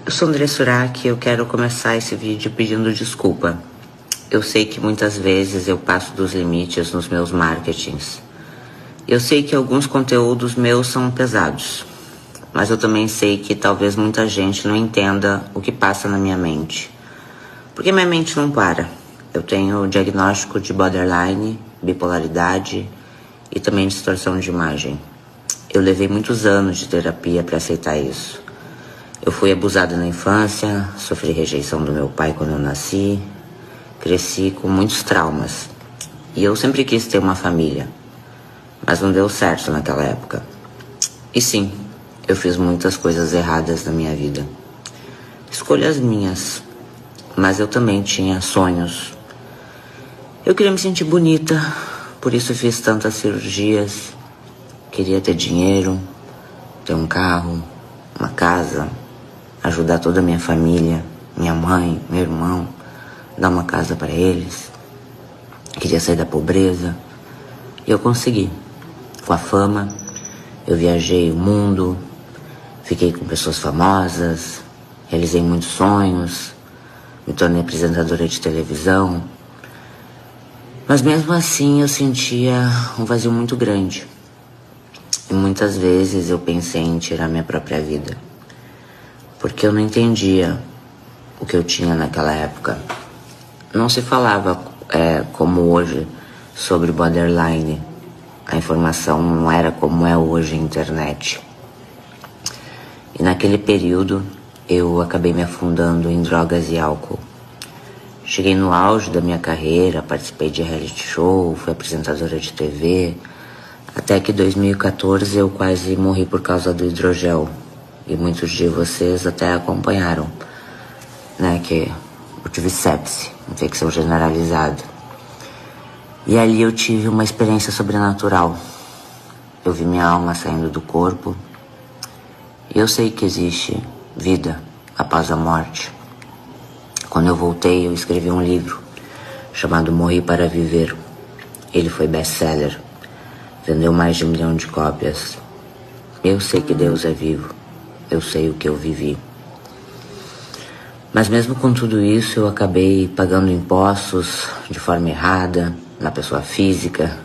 Eu sou André Surak e eu quero começar esse vídeo pedindo desculpa. Eu sei que muitas vezes eu passo dos limites nos meus marketings. Eu sei que alguns conteúdos meus são pesados, mas eu também sei que talvez muita gente não entenda o que passa na minha mente. Porque minha mente não para. Eu tenho diagnóstico de borderline, bipolaridade e também distorção de imagem. Eu levei muitos anos de terapia para aceitar isso. Eu fui abusada na infância, sofri rejeição do meu pai quando eu nasci, cresci com muitos traumas. E eu sempre quis ter uma família, mas não deu certo naquela época. E sim, eu fiz muitas coisas erradas na minha vida. Escolhas minhas, mas eu também tinha sonhos. Eu queria me sentir bonita, por isso fiz tantas cirurgias. Queria ter dinheiro, ter um carro, uma casa, ajudar toda a minha família, minha mãe, meu irmão, dar uma casa para eles. Queria sair da pobreza. E eu consegui. Com a fama, eu viajei o mundo, fiquei com pessoas famosas, realizei muitos sonhos, me tornei apresentadora de televisão. Mas mesmo assim eu sentia um vazio muito grande. E muitas vezes eu pensei em tirar minha própria vida. Porque eu não entendia o que eu tinha naquela época. Não se falava como hoje sobre borderline. A informação não era como é hoje a internet. E naquele período eu acabei me afundando em drogas e álcool. Cheguei no auge da minha carreira, participei de reality show, fui apresentadora de TV. Até que em 2014 eu quase morri por causa do hidrogel. E muitos de vocês até acompanharam, né, que eu tive sepse, infecção generalizada. E ali eu tive uma experiência sobrenatural. Eu vi minha alma saindo do corpo. E eu sei que existe vida após a morte. Quando eu voltei, eu escrevi um livro chamado Morri para Viver. Ele foi best-seller. Vendeu mais de 1 milhão de cópias. Eu sei que Deus é vivo. Eu sei o que eu vivi. Mas mesmo com tudo isso, eu acabei pagando impostos de forma errada, na pessoa física.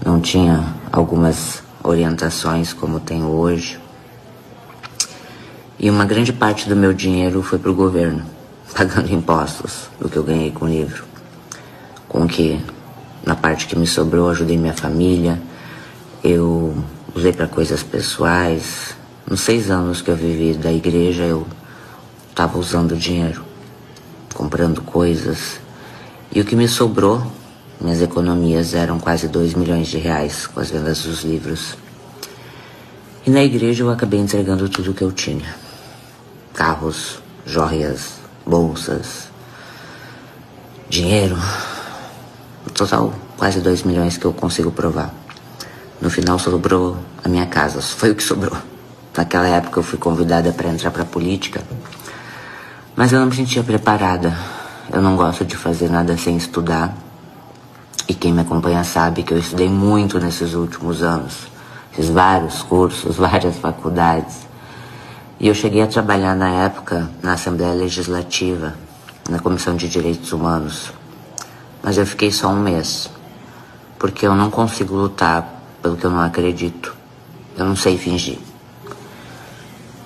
Não tinha algumas orientações como tenho hoje. E uma grande parte do meu dinheiro foi para o governo, pagando impostos do que eu ganhei com o livro. Com que, na parte que me sobrou, ajudei minha família. Eu usei para coisas pessoais. Nos 6 anos que eu vivi da igreja, eu estava usando dinheiro, comprando coisas. E o que me sobrou, minhas economias eram quase 2 milhões de reais com as vendas dos livros. E na igreja eu acabei entregando tudo que eu tinha. Carros, joias, bolsas, dinheiro. No total, quase 2 milhões que eu consigo provar. No final sobrou a minha casa, foi o que sobrou. Naquela época eu fui convidada para entrar para a política, mas eu não me sentia preparada. Eu não gosto de fazer nada sem estudar. E quem me acompanha sabe que eu estudei muito nesses últimos anos. Fiz vários cursos, várias faculdades. E eu cheguei a trabalhar na época na Assembleia Legislativa, na Comissão de Direitos Humanos. Mas eu fiquei só 1 mês, porque eu não consigo lutar pelo que eu não acredito. Eu não sei fingir.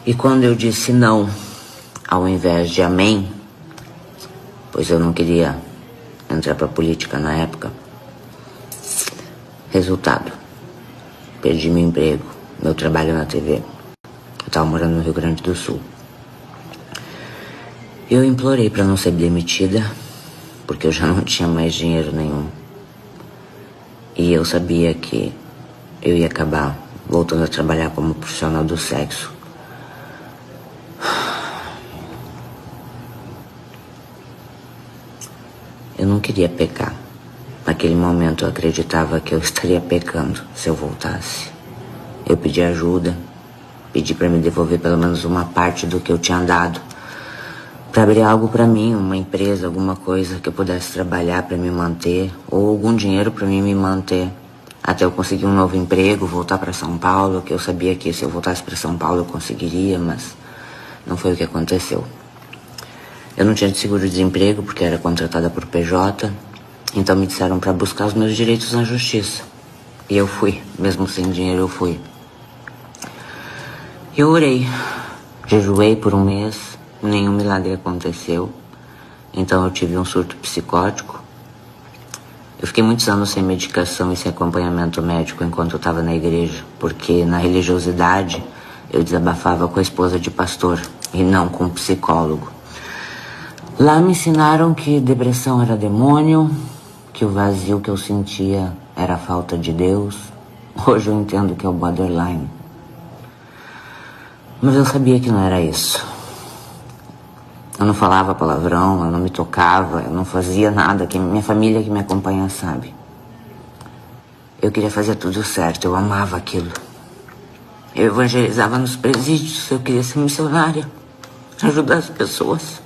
E quando eu disse não, ao invés de amém, pois eu não queria entrar para a política na época, resultado, perdi meu emprego, meu trabalho na TV. Eu estava morando no Rio Grande do Sul. Eu implorei para não ser demitida, porque eu já não tinha mais dinheiro nenhum. E eu sabia que eu ia acabar voltando a trabalhar como profissional do sexo. Eu não queria pecar. Naquele momento eu acreditava que eu estaria pecando se eu voltasse. Eu pedi ajuda, pedi para me devolver pelo menos uma parte do que eu tinha dado, para abrir algo para mim, uma empresa, alguma coisa que eu pudesse trabalhar para me manter, ou algum dinheiro para mim me manter. até eu conseguir um novo emprego, voltar para São Paulo, que eu sabia que se eu voltasse para São Paulo eu conseguiria, mas não foi o que aconteceu. Eu não tinha seguro-desemprego porque era contratada por PJ, então me disseram para buscar os meus direitos na justiça. E eu fui, mesmo sem dinheiro eu fui. Eu orei, jejuei por um mês, nenhum milagre aconteceu, então eu tive um surto psicótico. Eu fiquei muitos anos sem medicação e sem acompanhamento médico enquanto eu estava na igreja, porque na religiosidade eu desabafava com a esposa de pastor e não com um psicólogo. Lá me ensinaram que depressão era demônio, que o vazio que eu sentia era a falta de Deus. Hoje eu entendo que é o borderline. Mas eu sabia que não era isso. Eu não falava palavrão, eu não me tocava, eu não fazia nada que minha família que me acompanha sabe. Eu queria fazer tudo certo, eu amava aquilo. Eu evangelizava nos presídios, eu queria ser missionária, ajudar as pessoas.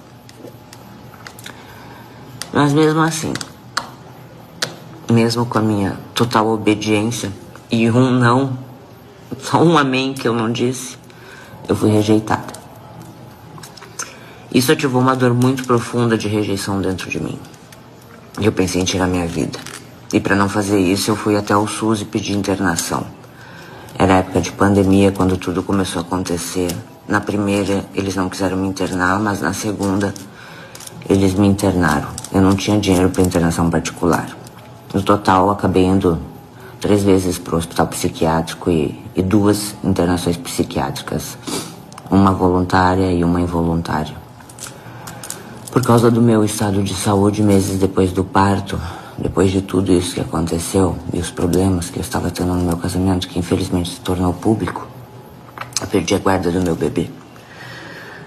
Mas mesmo assim, mesmo com a minha total obediência e um não, só um amém que eu não disse, eu fui rejeitada. Isso ativou uma dor muito profunda de rejeição dentro de mim. Eu pensei em tirar minha vida. E para não fazer isso, eu fui até o SUS e pedi internação. Era época de pandemia, quando tudo começou a acontecer. Na primeira, eles não quiseram me internar, mas na segunda, eles me internaram. Eu não tinha dinheiro para internação particular. No total, eu acabei indo 3 vezes para o hospital psiquiátrico e 2 internações psiquiátricas. Uma voluntária e uma involuntária. Por causa do meu estado de saúde, meses depois do parto, depois de tudo isso que aconteceu e os problemas que eu estava tendo no meu casamento, que infelizmente se tornou público, eu perdi a guarda do meu bebê.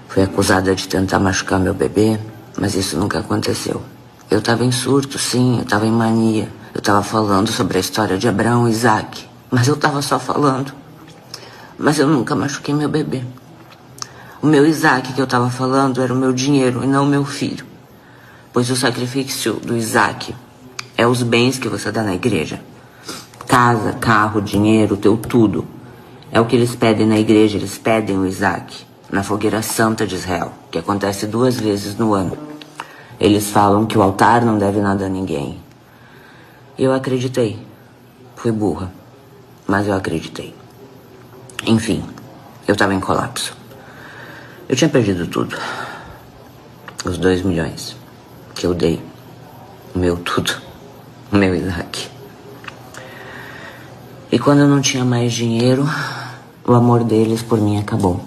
Fui acusada de tentar machucar meu bebê, mas isso nunca aconteceu. Eu estava em surto, sim, eu estava em mania. Eu estava falando sobre a história de Abraão e Isaac, mas eu estava só falando. Mas eu nunca machuquei meu bebê. O meu Isaac que eu estava falando era o meu dinheiro e não o meu filho. Pois o sacrifício do Isaac é os bens que você dá na igreja. Casa, carro, dinheiro, teu tudo. É o que eles pedem na igreja, eles pedem o Isaac. Na fogueira santa de Israel, que acontece 2 vezes no ano. Eles falam que o altar não deve nada a ninguém. Eu acreditei. Fui burra, mas eu acreditei. Enfim, eu estava em colapso. Eu tinha perdido tudo. Os 2 milhões que eu dei. O meu tudo. O meu Isaac. E quando eu não tinha mais dinheiro, o amor deles por mim acabou.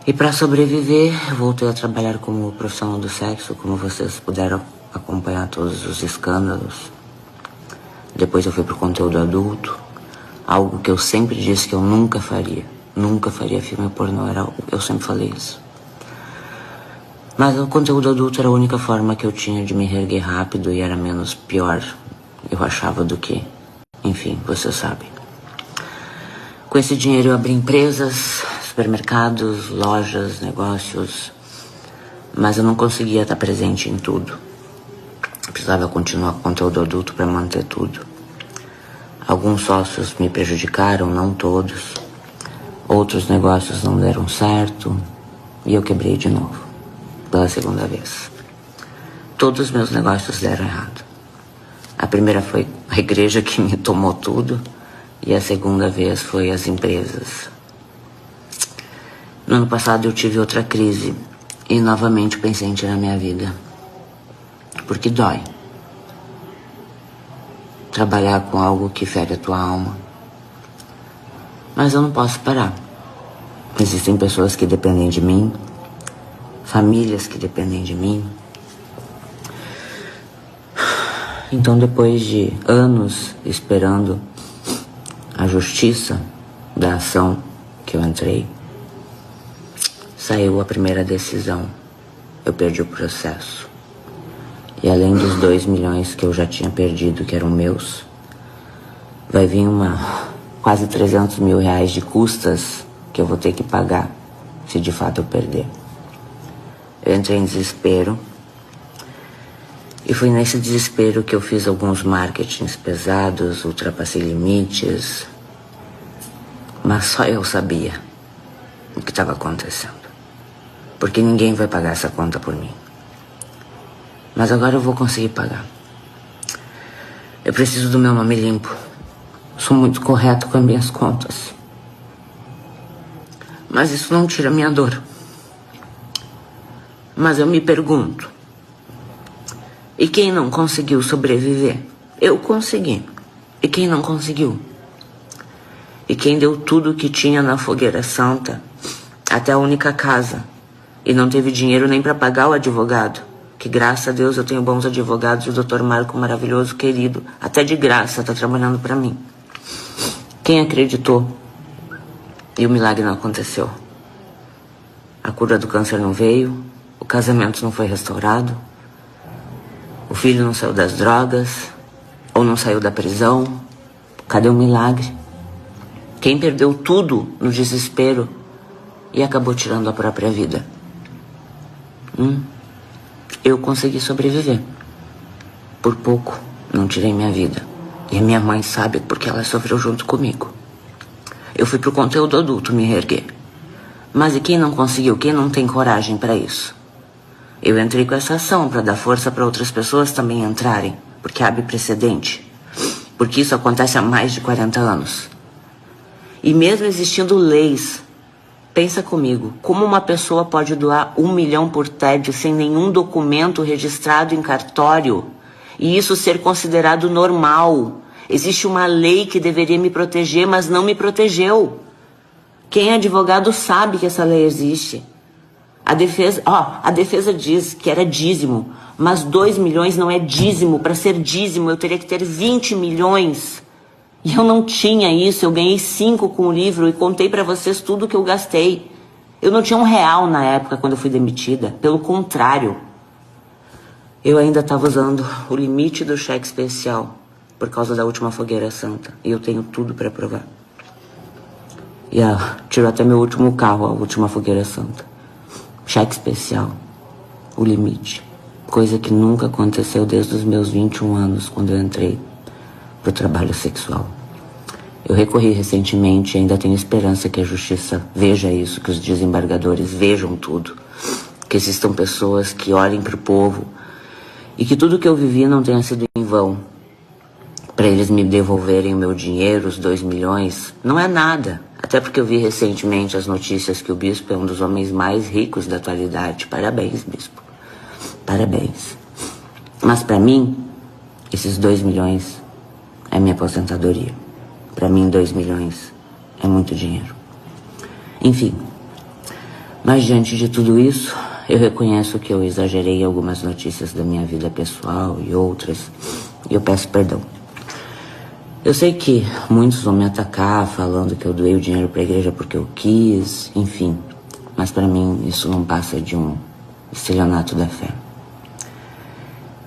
E para sobreviver, eu voltei a trabalhar como profissional do sexo, como vocês puderam acompanhar todos os escândalos. Depois eu fui pro conteúdo adulto, algo que eu sempre disse que eu nunca faria. Nunca faria filme pornô, eu sempre falei isso. Mas o conteúdo adulto era a única forma que eu tinha de me reerguer rápido e era menos pior, eu achava, do que... Enfim, você sabe. Com esse dinheiro eu abri empresas, supermercados, lojas, negócios, mas eu não conseguia estar presente em tudo. Eu precisava continuar com o conteúdo adulto para manter tudo. Alguns sócios me prejudicaram, não todos. Outros negócios não deram certo e eu quebrei de novo, pela 2ª vez. Todos os meus negócios deram errado. A primeira foi a igreja que me tomou tudo e a 2ª vez foi as empresas. No ano passado eu tive outra crise e novamente pensei em tirar minha vida. Porque dói. Trabalhar com algo que fere a tua alma. Mas eu não posso parar. Existem pessoas que dependem de mim, famílias que dependem de mim. Então, depois de anos esperando a justiça da ação que eu entrei, saiu a primeira decisão. Eu perdi o processo. E além dos 2 milhões que eu já tinha perdido, que eram meus, vai vir quase 300 mil reais de custas que eu vou ter que pagar se de fato eu perder. Eu entrei em desespero e foi nesse desespero que eu fiz alguns marketings pesados, ultrapassei limites, mas só eu sabia o que estava acontecendo. Porque ninguém vai pagar essa conta por mim. Mas agora eu vou conseguir pagar. Eu preciso do meu nome limpo. Sou muito correto com as minhas contas. Mas isso não tira minha dor. Mas eu me pergunto, e quem não conseguiu sobreviver? Eu consegui. E quem não conseguiu? E quem deu tudo o que tinha na fogueira santa, até a única casa, e não teve dinheiro nem para pagar o advogado, que graças a Deus eu tenho bons advogados, e o Dr. Marco maravilhoso, querido, até de graça tá trabalhando para mim. Quem acreditou? E o milagre não aconteceu. A cura do câncer não veio, o casamento não foi restaurado, o filho não saiu das drogas, ou não saiu da prisão. Cadê o milagre? Quem perdeu tudo no desespero e acabou tirando a própria vida? Eu consegui sobreviver. Por pouco, não tirei minha vida. E a minha mãe sabe porque ela sofreu junto comigo. Eu fui pro conteúdo adulto me reerguer. Mas e quem não conseguiu? Quem não tem coragem para isso? Eu entrei com essa ação para dar força para outras pessoas também entrarem, porque abre precedente. Porque isso acontece há mais de 40 anos. E mesmo existindo leis, pensa comigo, como uma pessoa pode doar 1 milhão por TED sem nenhum documento registrado em cartório? E isso ser considerado normal? Existe uma lei que deveria me proteger, mas não me protegeu. Quem é advogado sabe que essa lei existe. A defesa diz que era dízimo, mas 2 milhões não é dízimo. Para ser dízimo eu teria que ter 20 milhões. E eu não tinha isso, eu ganhei 5 com o livro e contei para vocês tudo que eu gastei. Eu não tinha R$1 na época quando eu fui demitida, pelo contrário. Eu ainda estava usando o limite do cheque especial por causa da última fogueira santa. E eu tenho tudo para provar. E tirou até meu último carro, a última fogueira santa. Cheque especial, o limite. Coisa que nunca aconteceu desde os meus 21 anos, quando eu entrei pro trabalho sexual. Eu recorri recentemente e ainda tenho esperança que a justiça veja isso, que os desembargadores vejam tudo. Que existam pessoas que olhem pro povo e que tudo que eu vivi não tenha sido em vão. Para eles me devolverem o meu dinheiro, os 2 milhões, não é nada. Até porque eu vi recentemente as notícias que o bispo é um dos homens mais ricos da atualidade. Parabéns, bispo. Parabéns. Mas para mim, esses 2 milhões é minha aposentadoria. Para mim, 2 milhões é muito dinheiro. Enfim, mas diante de tudo isso, eu reconheço que eu exagerei em algumas notícias da minha vida pessoal e outras, e eu peço perdão. Eu sei que muitos vão me atacar falando que eu doei o dinheiro para a igreja porque eu quis, enfim. Mas para mim isso não passa de um estelionato da fé.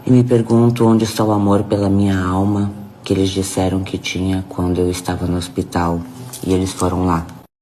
E me pergunto onde está o amor pela minha alma que eles disseram que tinha quando eu estava no hospital e eles foram lá